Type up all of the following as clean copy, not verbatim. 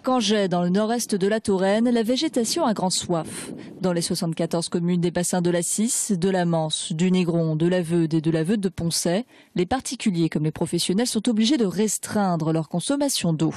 Cangey, dans le nord-est de la Touraine, la végétation a grande soif. Dans les 74 communes des bassins de la Cisse, de la Manse, du Négron, de la Veude et de la Veude de Poncet, les particuliers comme les professionnels sont obligés de restreindre leur consommation d'eau.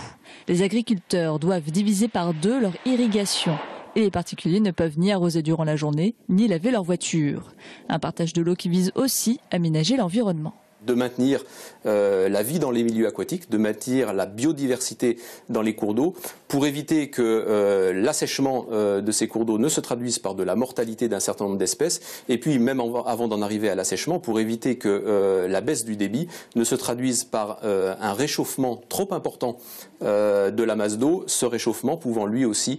Les agriculteurs doivent diviser par 2 leur irrigation. Et les particuliers ne peuvent ni arroser durant la journée, ni laver leur voiture. Un partage de l'eau qui vise aussi à aménager l'environnement. De maintenir la vie dans les milieux aquatiques, de maintenir la biodiversité dans les cours d'eau, pour éviter que l'assèchement de ces cours d'eau ne se traduise par de la mortalité d'un certain nombre d'espèces, et puis même avant d'en arriver à l'assèchement, pour éviter que la baisse du débit ne se traduise par un réchauffement trop important de la masse d'eau, ce réchauffement pouvant lui aussi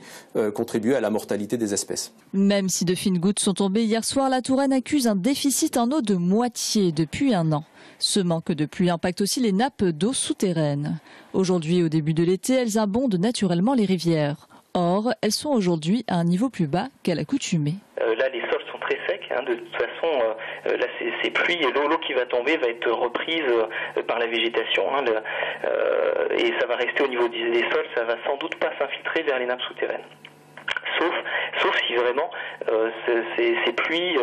contribuer à la mortalité des espèces. Même si de fines gouttes sont tombées hier soir, la Touraine accuse un déficit en eau de moitié depuis un an. Ce manque de pluie impacte aussi les nappes d'eau souterraines. Aujourd'hui, au début de l'été, elles abondent naturellement les rivières. Or, elles sont aujourd'hui à un niveau plus bas qu'à l'accoutumée. Là, les sols sont très secs. De toute façon, là, ces pluies, l'eau qui va tomber va être reprise par la végétation. Et ça va rester au niveau des sols. Ça va sans doute pas s'infiltrer vers les nappes souterraines. Sauf si vraiment ces pluies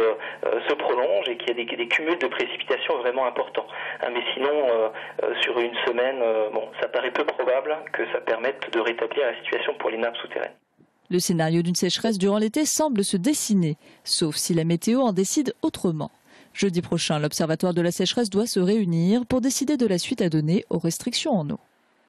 se prolongent et qu'il y a des cumuls de précipitations vraiment importants. Mais sinon, sur une semaine, ça paraît peu probable que ça permette de rétablir la situation pour les nappes souterraines. Le scénario d'une sécheresse durant l'été semble se dessiner, sauf si la météo en décide autrement. Jeudi prochain, l'Observatoire de la sécheresse doit se réunir pour décider de la suite à donner aux restrictions en eau.